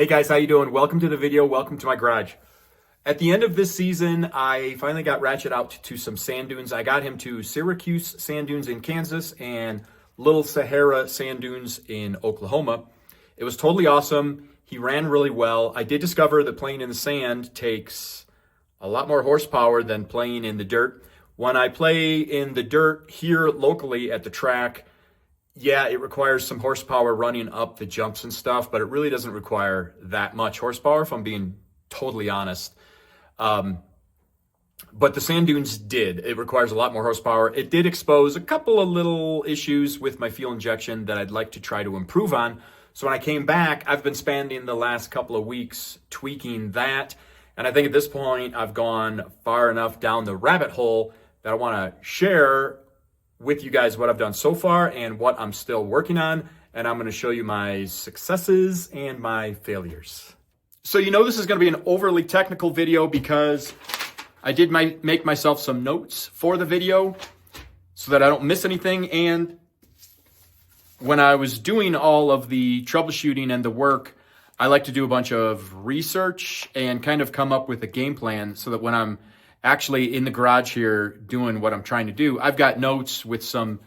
guys, how you doing? Welcome to the video. Welcome to my garage. At the end of this season, I finally got Ratchet out to some sand dunes. I got him to Syracuse sand dunes in Kansas and Little Sahara sand dunes in Oklahoma. It was totally awesome. He ran really well. I did discover that playing in the sand takes a lot more horsepower than playing in the dirt. When I play in the dirt here locally at the track, yeah, it requires some horsepower running up the jumps and stuff, but it really doesn't require that much horsepower, if I'm being totally honest. But the sand dunes did. It requires a lot more horsepower. It did expose a couple of little issues with my fuel injection that I'd like to try to improve on. So when I came back, I've been spending the last couple of weeks tweaking that. And I think at this point, I've gone far enough down the rabbit hole that I want to share with you guys what I've done so far and what I'm still working on. And I'm going to show you my successes and my failures. So you know this is going to be an overly technical video because I did make myself some notes for the video so that I don't miss anything. And when I was doing all of the troubleshooting and the work, I like to do a bunch of research and kind of come up with a game plan so that when I'm actually in the garage here doing what I'm trying to do, I've got notes with some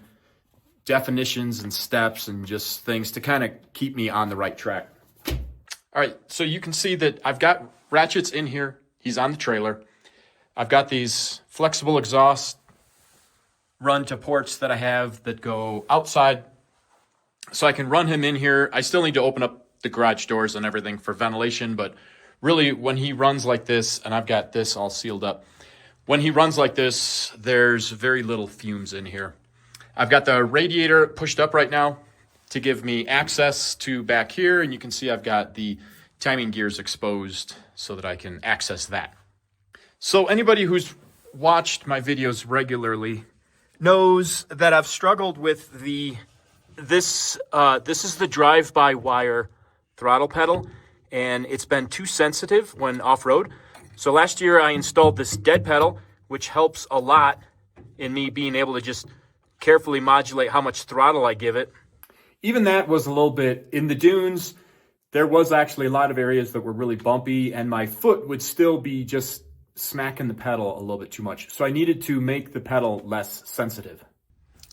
definitions and steps and just things to kind of keep me on the right track. All right, so you can see that I've got Ratchet's in here. He's on the trailer. I've got these flexible exhaust run to ports that I have that go outside so I can run him in here. I still need to open up the garage doors and everything for ventilation, but really when he runs like this, and I've got this all sealed up, when he runs like this, there's very little fumes in here. I've got the radiator pushed up right now to give me access to back here, and you can see I've got the timing gears exposed so that I can access that. So anybody who's watched my videos regularly knows that I've struggled with this is the drive-by-wire throttle pedal, and it's been too sensitive when off-road. So last year I installed this dead pedal, which helps a lot in me being able to just carefully modulate how much throttle I give it. Even that was a little bit in the dunes. There was actually a lot of areas that were really bumpy, and my foot would still be just smacking the pedal a little bit too much. So I needed to make the pedal less sensitive.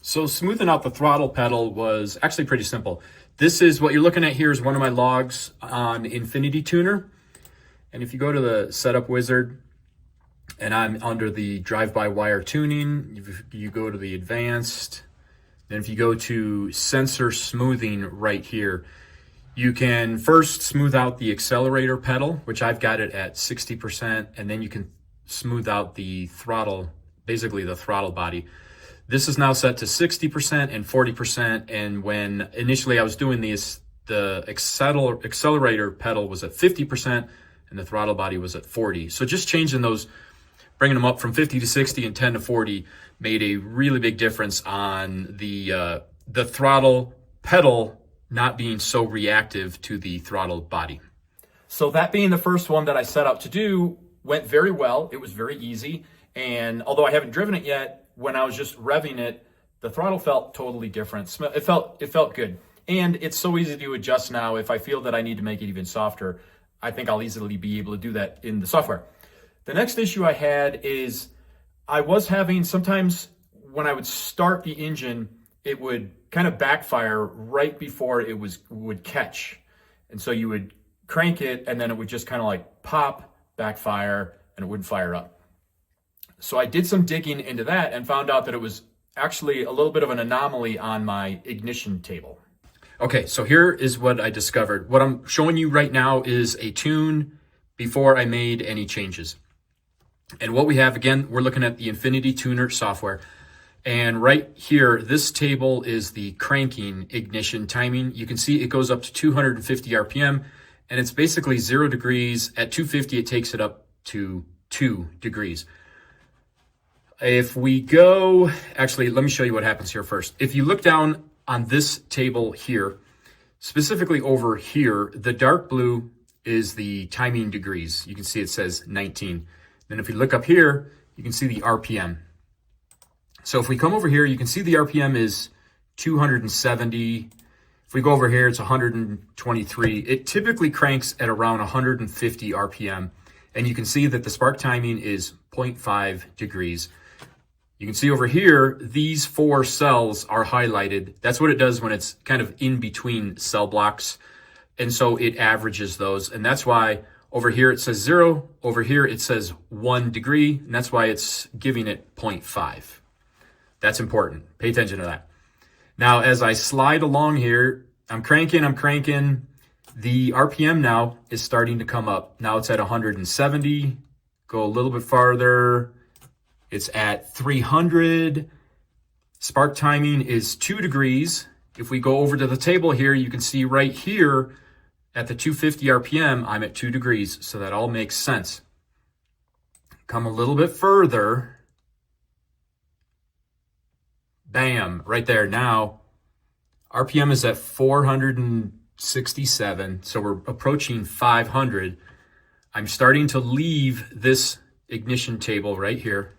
So smoothing out the throttle pedal was actually pretty simple. This is what you're looking at here is one of my logs on Infinity Tuner. And if you go to the setup wizard and I'm under the drive-by-wire tuning, if you go to the advanced, then if you go to sensor smoothing right here, you can first smooth out the accelerator pedal, which I've got it at 60%, and then you can smooth out the throttle, basically the throttle body. This is now set to 60% and 40%, and when initially I was doing these, the accelerator pedal was at 50%, and the throttle body was at 40. So just changing those, bringing them up from 50 to 60 and 10 to 40 made a really big difference on the throttle pedal not being so reactive to the throttle body. So that being the first one that I set out to do went very well. It was very easy. And although I haven't driven it yet, when I was just revving it, the throttle felt totally different. It felt good. And it's so easy to adjust now. If I feel that I need to make it even softer, I think I'll easily be able to do that in the software. The next issue I had is I was having sometimes when I would start the engine, it would kind of backfire right before it would catch. And so you would crank it and then it would just kind of like pop, backfire, and it wouldn't fire up. So I did some digging into that and found out that it was actually a little bit of an anomaly on my ignition table. Okay, so here is what I discovered. What I'm showing you right now is a tune before I made any changes. And what we have, again, we're looking at the Infinity Tuner software. And right here, this table is the cranking ignition timing. You can see it goes up to 250 RPM, and it's basically 0 degrees. At 250, it takes it up to 2 degrees. If we go, actually, let me show you what happens here first. If you look down on this table here, specifically over here, the dark blue is the timing degrees. You can see it says 19. Then if you look up here, you can see the RPM. So if we come over here, you can see the RPM is 270 If we go over here, it's 123. It typically cranks at around 150 RPM. And you can see that the spark timing is 0.5 degrees. You can see over here, these 4 cells are highlighted. That's what it does when it's kind of in between cell blocks. And so it averages those. And that's why over here it says 0. Over here it says 1 degree. And that's why it's giving it 0.5. That's important. Pay attention to that. Now, as I slide along here, I'm cranking. The RPM now is starting to come up. Now it's at 170. Go a little bit farther. It's at 300. Spark timing is 2 degrees. If we go over to the table here, you can see right here at the 250 RPM, I'm at 2 degrees. So that all makes sense. Come a little bit further. Bam, right there. Now, RPM is at 467. So we're approaching 500. I'm starting to leave this ignition table right here.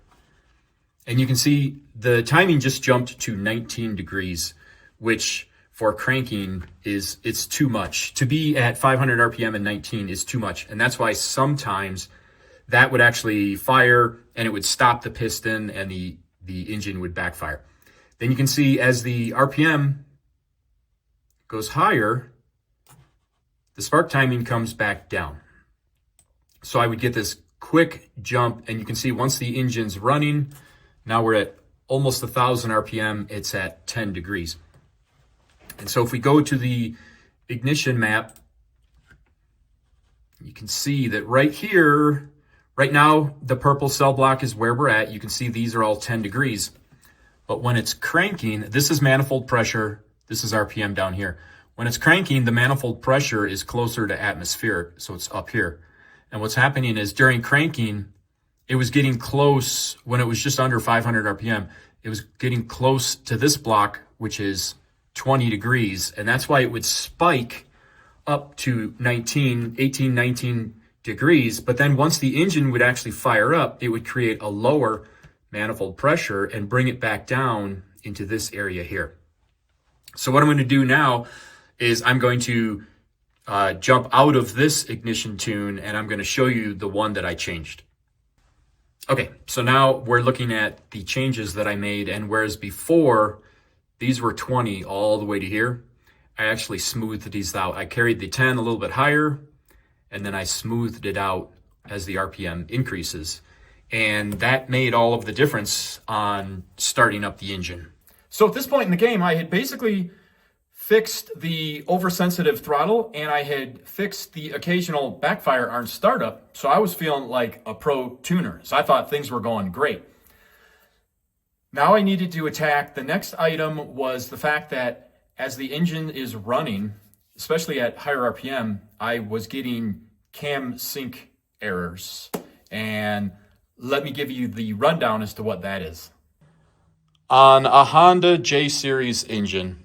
And you can see the timing just jumped to 19 degrees, which for cranking it's too much. To be at 500 RPM and 19 is too much. And that's why sometimes that would actually fire and it would stop the piston and the engine would backfire. Then you can see as the RPM goes higher, the spark timing comes back down. So I would get this quick jump, and you can see once the engine's running, now we're at almost 1,000 RPM, it's at 10 degrees. And so if we go to the ignition map, you can see that right here, right now, the purple cell block is where we're at. You can see these are all 10 degrees. But when it's cranking, this is manifold pressure, this is RPM down here. When it's cranking, the manifold pressure is closer to atmospheric, so it's up here. And what's happening is during cranking, it was getting close, when it was just under 500 RPM, it was getting close to this block, which is 20 degrees. And that's why it would spike up to 18, 19 degrees. But then once the engine would actually fire up, it would create a lower manifold pressure and bring it back down into this area here. So what I'm going to do now is I'm going to jump out of this ignition tune and I'm going to show you the one that I changed. Okay, so now we're looking at the changes that I made, and whereas before these were 20 all the way to here, I actually smoothed these out. I carried the 10 a little bit higher and then I smoothed it out as the RPM increases. And that made all of the difference on starting up the engine. So at this point in the game, I had basically fixed the oversensitive throttle and I had fixed the occasional backfire on startup. So I was feeling like a pro tuner. So I thought things were going great. Now I needed to attack. The next item was the fact that as the engine is running, especially at higher RPM, I was getting cam sync errors. And let me give you the rundown as to what that is. On a Honda J-Series engine,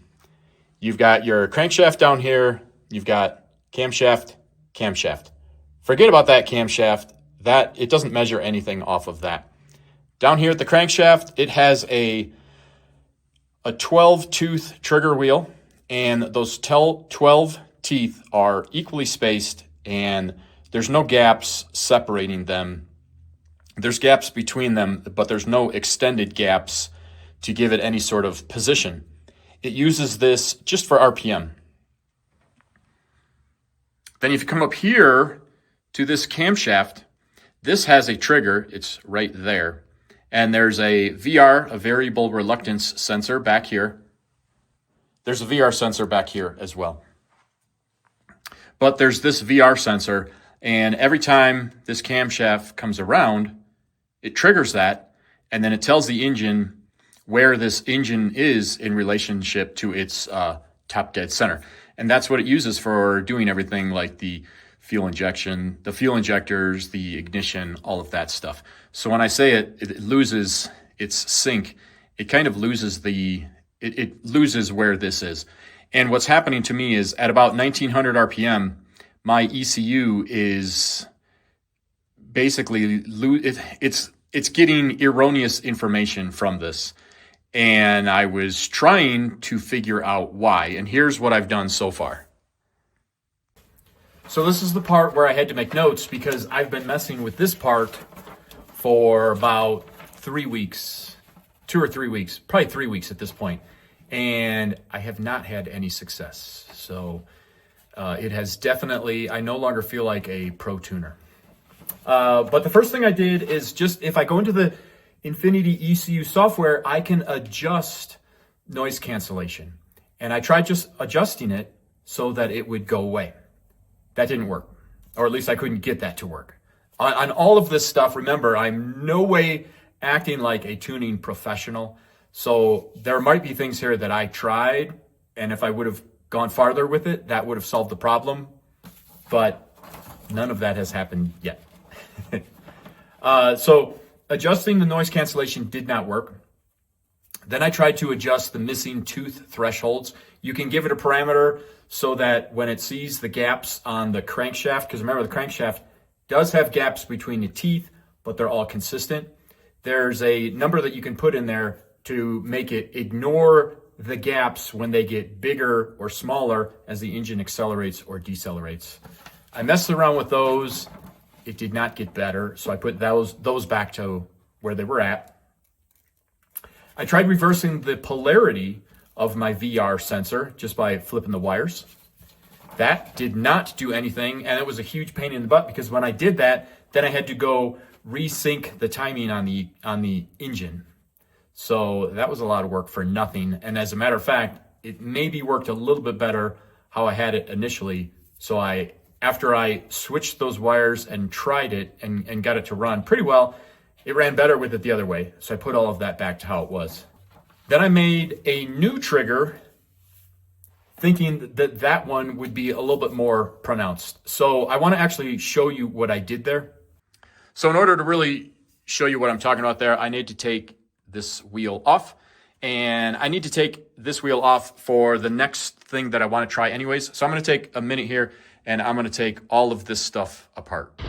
you've got your crankshaft down here, you've got camshaft. Forget about that camshaft. That it doesn't measure anything off of that. Down here at the crankshaft, it has a 12-tooth trigger wheel, and those 12 teeth are equally spaced, and there's no gaps separating them. There's gaps between them, but there's no extended gaps to give it any sort of position. It uses this just for RPM. Then if you come up here to this camshaft, this has a trigger. It's right there. And there's a VR, a variable reluctance sensor back here. There's a VR sensor back here as well. But there's this VR sensor, and every time this camshaft comes around, it triggers that, and then it tells the engine where this engine is in relationship to its top dead center. And that's what it uses for doing everything like the fuel injection, the fuel injectors, the ignition, all of that stuff. So when I say it loses its sync, it kind of loses it loses where this is. And what's happening to me is at about 1900 RPM, my ECU is basically, it's getting erroneous information from this. And I was trying to figure out why. And here's what I've done so far. So this is the part where I had to make notes because I've been messing with this part for about 3 weeks, 2 or 3 weeks, probably 3 weeks at this point. And I have not had any success. So it has definitely, I no longer feel like a pro tuner. But the first thing I did is just, if I go into the Infinity ECU software, I can adjust noise cancellation. And I tried just adjusting it so that it would go away. That didn't work, or at least I couldn't get that to work. On all of this stuff, remember, I'm no way acting like a tuning professional. So there might be things here that I tried, and if I would have gone farther with it, that would have solved the problem. But none of that has happened yet. So adjusting the noise cancellation did not work. Then I tried to adjust the missing tooth thresholds. You can give it a parameter so that when it sees the gaps on the crankshaft, because remember the crankshaft does have gaps between the teeth, but they're all consistent. There's a number that you can put in there to make it ignore the gaps when they get bigger or smaller as the engine accelerates or decelerates. I messed around with those. It did not get better, so I put those back to where they were at. I tried reversing the polarity of my VR sensor just by flipping the wires. That did not do anything, and it was a huge pain in the butt because when I did that, then I had to go resync the timing on the engine. So that was a lot of work for nothing. And as a matter of fact, it maybe worked a little bit better how I had it initially. So after I switched those wires and tried it and got it to run pretty well, it ran better with it the other way. So I put all of that back to how it was. Then I made a new trigger thinking that that one would be a little bit more pronounced. So I want to actually show you what I did there. So in order to really show you what I'm talking about there, I need to take this wheel off, and I need to take this wheel off for the next thing that I want to try anyways. So I'm going to take a minute here and I'm going to take all of this stuff apart.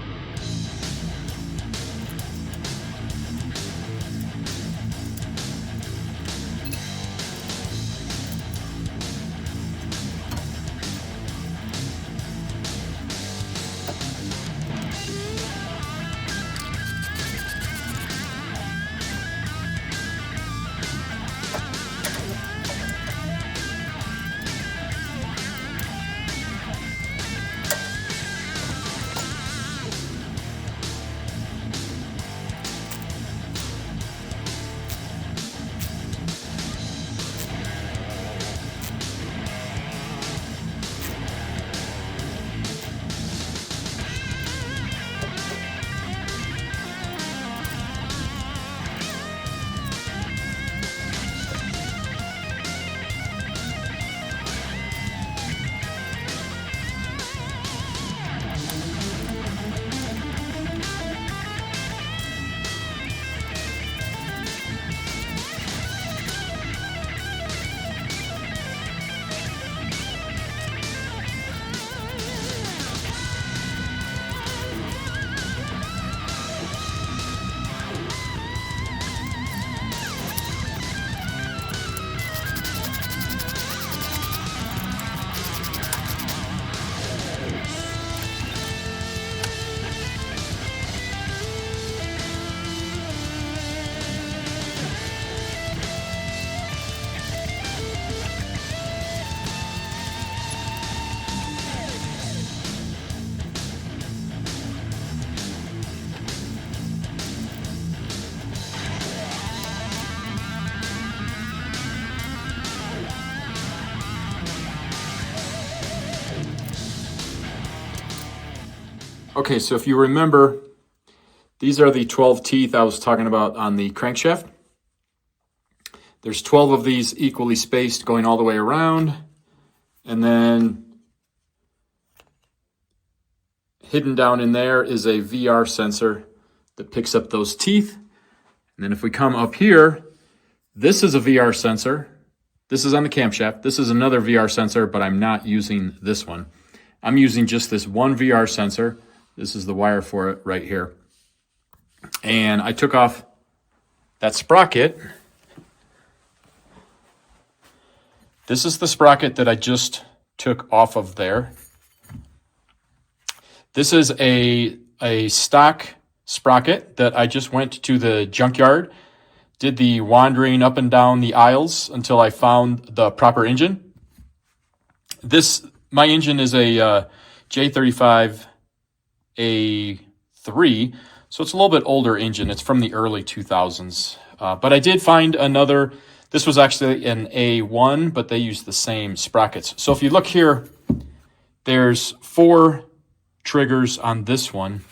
Okay, so if you remember, these are the 12 teeth I was talking about on the crankshaft. There's 12 of these equally spaced going all the way around. And then hidden down in there is a VR sensor that picks up those teeth. And then if we come up here, this is a VR sensor. This is on the camshaft. This is another VR sensor, but I'm not using this one. I'm using just this one VR sensor. This is the wire for it right here. And I took off that sprocket This is the sprocket that I just took off of there. This is a stock sprocket that I just went to the junkyard, did the wandering up and down the aisles until I found the proper engine. My engine is a J35A3, so it's a little bit older engine. It's from the early 2000s. But I did find another. This was actually an A1, but they use the same sprockets. So if you look here, there's 4 triggers on this one.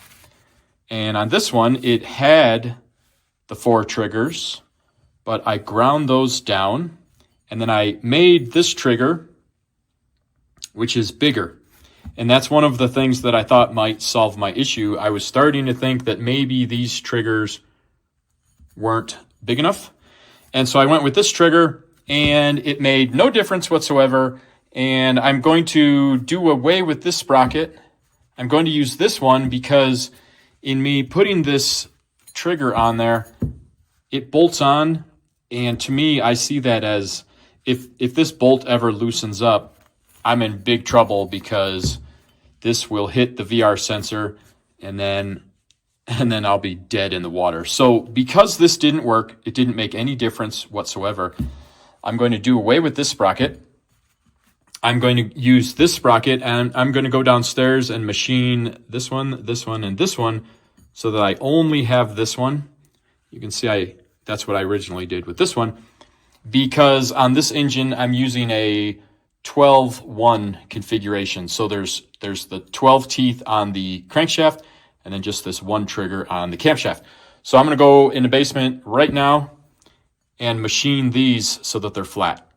And on this one, it had the 4 triggers, but I ground those down. And then I made this trigger, which is bigger. And that's one of the things that I thought might solve my issue. I was starting to think that maybe these triggers weren't big enough. And so I went with this trigger, and it made no difference whatsoever. And I'm going to do away with this sprocket. I'm going to use this one because in me putting this trigger on there, it bolts on. And to me, I see that as if this bolt ever loosens up, I'm in big trouble because this will hit the VR sensor and then I'll be dead in the water. So because this didn't work, it didn't make any difference whatsoever, I'm going to do away with this sprocket. I'm going to use this sprocket, and I'm going to go downstairs and machine this one, and this one so that I only have this one. You can see that's what I originally did with this one, because on this engine, I'm using a 12-1 configuration. So there's the 12 teeth on the crankshaft, and then just this one trigger on the camshaft. So I'm going to go in the basement right now and machine these so that they're flat.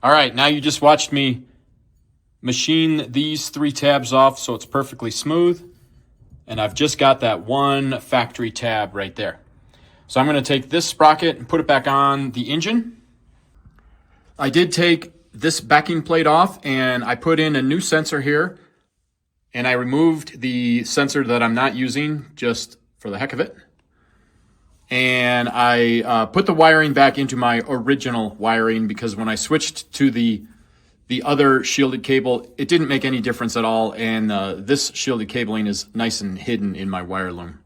All right, now you just watched me machine these 3 tabs off so it's perfectly smooth. And I've just got that one factory tab right there. So I'm going to take this sprocket and put it back on the engine. I did take this backing plate off, and I put in a new sensor here. And I removed the sensor that I'm not using just for the heck of it. And I put the wiring back into my original wiring, because when I switched to the other shielded cable, it didn't make any difference at all. And this shielded cabling is nice and hidden in my wire loom.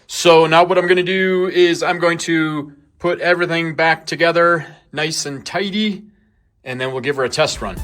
So now what I'm going to do is I'm going to put everything back together nice and tidy, and then we'll give her a test run.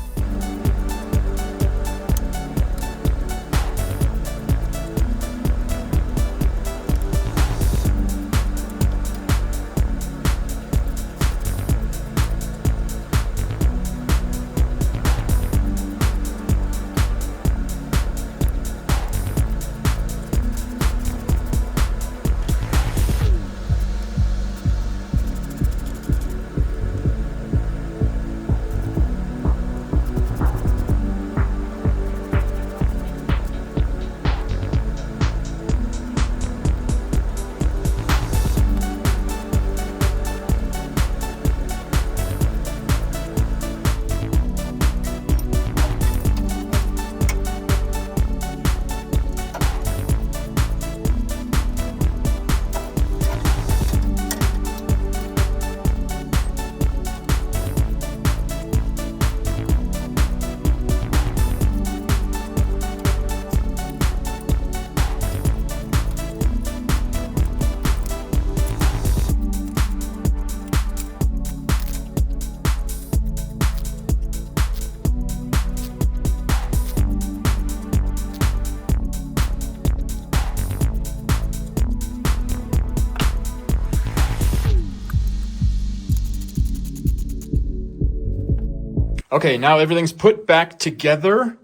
Okay, now everything's put back together.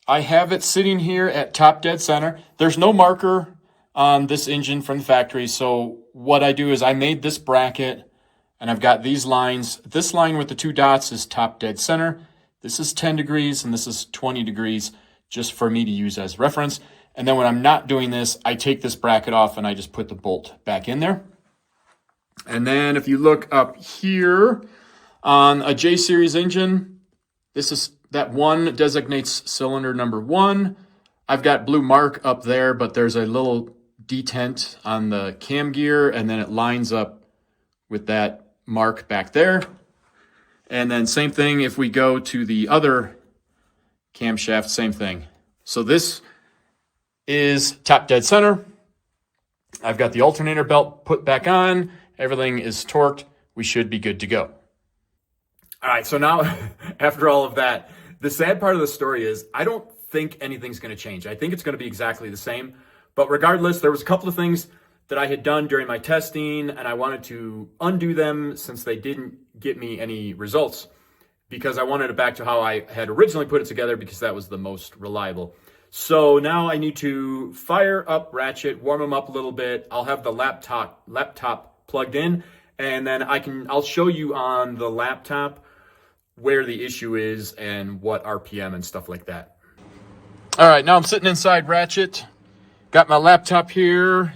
I have it sitting here at top dead center. There's no marker on this engine from the factory. So what I do is I made this bracket and I've got these lines. This line with the 2 dots is top dead center. This is 10 degrees and this is 20 degrees just for me to use as reference. And then when I'm not doing this, I take this bracket off and I just put the bolt back in there. And then if you look up here on a J series engine, this is that 1 designates cylinder number 1. I've got blue mark up there, but there's a little detent on the cam gear, and then it lines up with that mark back there. And then same thing if we go to the other camshaft, same thing. So this is top dead center. I've got the alternator belt put back on. Everything is torqued. We should be good to go. All right, so now after all of that, the sad part of the story is I don't think anything's going to change. I think it's going to be exactly the same. But regardless, there was a couple of things that I had done during my testing, and I wanted to undo them since they didn't get me any results, because I wanted it back to how I had originally put it together, because that was the most reliable. So now I need to fire up Ratchet, warm them up a little bit. I'll have the laptop plugged in, and then I'll show you on the laptop where the issue is and what RPM and stuff like that. All right, now I'm sitting inside Ratchet. Got my laptop here.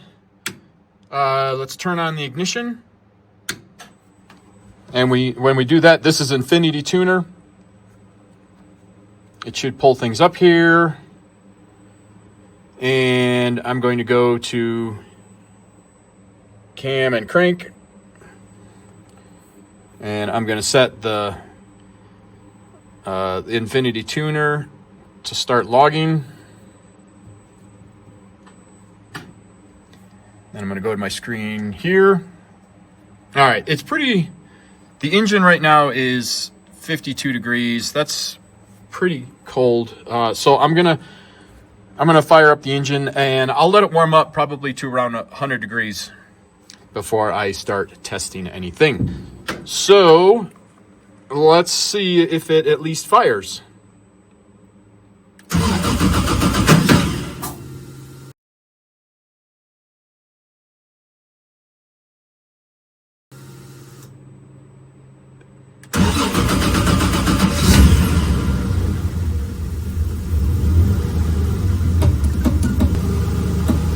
Let's turn on the ignition. And when we do that, this is Infinity Tuner. It should pull things up here. And I'm going to go to cam and crank. And I'm going to set the Infinity Tuner to start logging. Then I'm going to go to my screen here. All right, it's pretty, the engine right now is 52 degrees. That's pretty cold. So I'm going to fire up the engine and I'll let it warm up probably to around 100 degrees before I start testing anything. So let's see if it at least fires.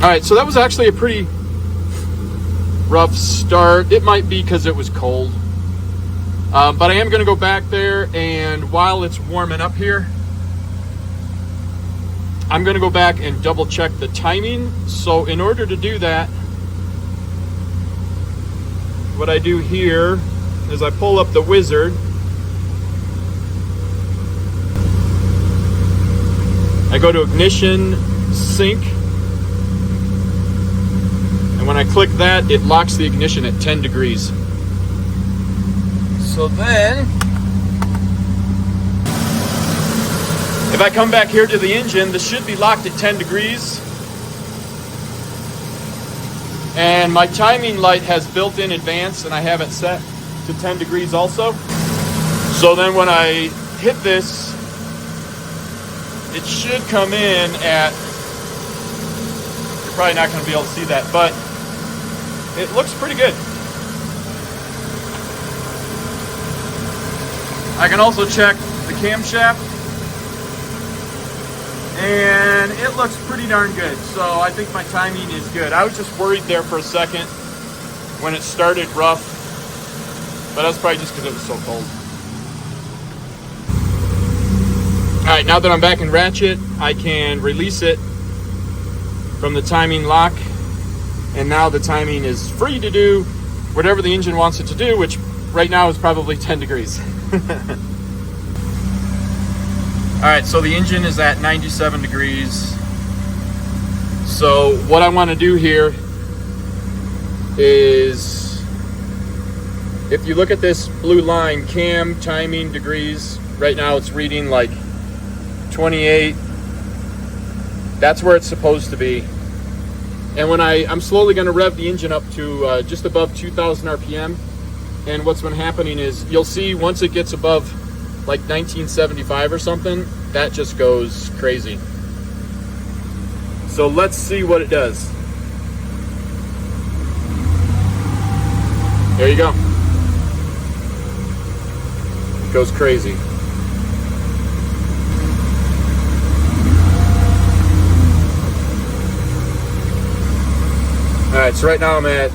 All right, so that was actually a pretty rough start. It might be because it was cold. But I am going to go back there, and while it's warming up here, I'm going to go back and double check the timing. So in order to do that, what I do here is I pull up the wizard. I go to ignition, sync. And when I click that, it locks the ignition at 10 degrees. So then, if I come back here to the engine, this should be locked at 10 degrees. And my timing light has built-in advance, and I have it set to 10 degrees also. So then when I hit this, it should come in at, you're probably not going to be able to see that, but it looks pretty good. I can also check the camshaft, and it looks pretty darn good. So I think my timing is good. I was just worried there for a second when it started rough, but that's probably just because it was so cold. All right, now that I'm back in Ratchet, I can release it from the timing lock, and now the timing is free to do whatever the engine wants it to do, which right now is probably 10 degrees. All right, so the engine is at 97 degrees. So what I want to do here is, if you look at this blue line, cam timing degrees, right now it's reading like 28. That's where it's supposed to be. And when I'm slowly going to rev the engine up to just above 2,000 RPM. And what's been happening is you'll see once it gets above like 1975 or something, that just goes crazy. So let's see what it does. There you go. It goes crazy. All right, so right now I'm at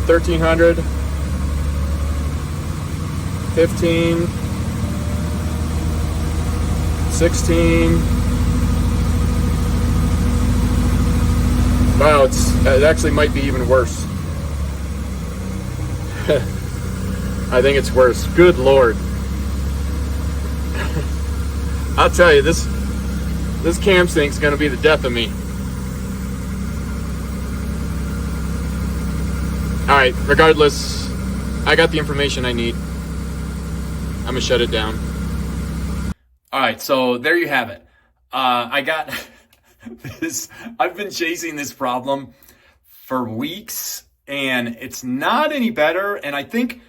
1300, 15, 16. Wow, it actually might be even worse. I think it's worse. Good Lord. I'll tell you, this cam sync's gonna be the death of me. All right, regardless, I got the information I need. I'm gonna shut it down. All right, so there you have it. I got this. I've been chasing this problem for weeks, and it's not any better. And I think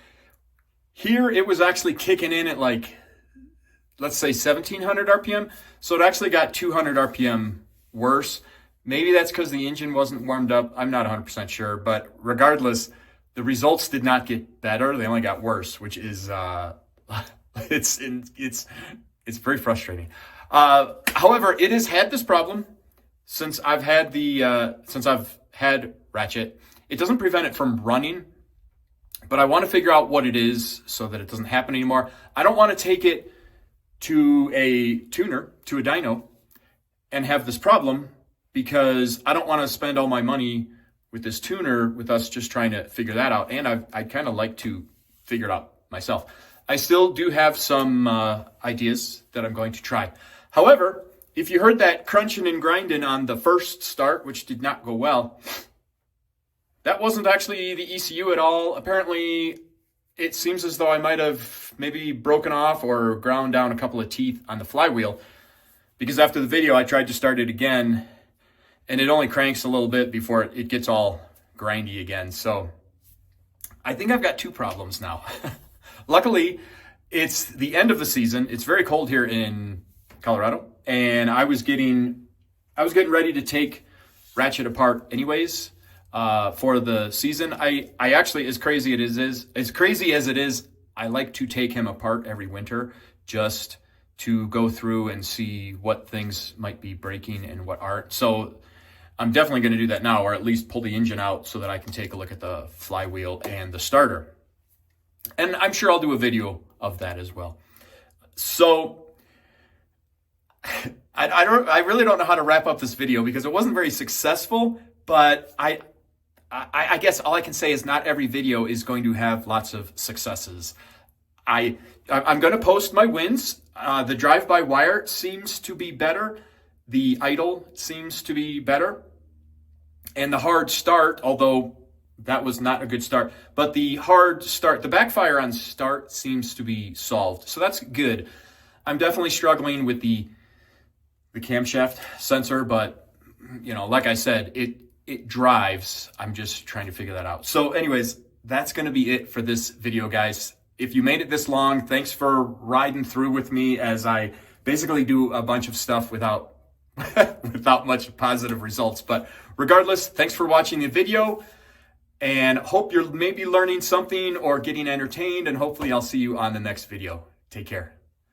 here it was actually kicking in at like, let's say 1700 RPM. So it actually got 200 RPM worse. Maybe that's because the engine wasn't warmed up. I'm not 100% sure, but regardless, the results did not get better. They only got worse, which is it's very frustrating. However, it has had this problem since I've had Ratchet. It doesn't prevent it from running, but I want to figure out what it is so that it doesn't happen anymore. I don't want to take it to a tuner, to a dyno, and have this problem, because I don't want to spend all my money with this tuner with us just trying to figure that out. And I'd kind of like to figure it out myself. I still do have some ideas that I'm going to try. However, if you heard that crunching and grinding on the first start, which did not go well, that wasn't actually the ECU at all. Apparently, it seems as though I might have maybe broken off or ground down a couple of teeth on the flywheel, because after the video, I tried to start it again, and it only cranks a little bit before it gets all grindy again. So I think I've got two problems now. Luckily, it's the end of the season. It's very cold here in Colorado, and I was getting ready to take Ratchet apart anyways for the season. I actually, as crazy as it is, I like to take him apart every winter just to go through and see what things might be breaking and what aren't. So I'm definitely going to do that now, or at least pull the engine out so that I can take a look at the flywheel and the starter. And I'm sure I'll do a video of that as well. So I really don't know how to wrap up this video because it wasn't very successful, but I guess all I can say is not every video is going to have lots of successes. I'm going to post my wins. The drive-by-wire seems to be better. The idle seems to be better. And the hard start, although that was not a good start, but the hard start, the backfire on start seems to be solved. So that's good. I'm definitely struggling with the camshaft sensor, but like I said, it drives. I'm just trying to figure that out. So anyways, that's going to be it for this video, guys. If you made it this long, thanks for riding through with me as I basically do a bunch of stuff without much positive results. But regardless, thanks for watching the video, and hope you're maybe learning something or getting entertained, and hopefully I'll see you on the next video. Take care.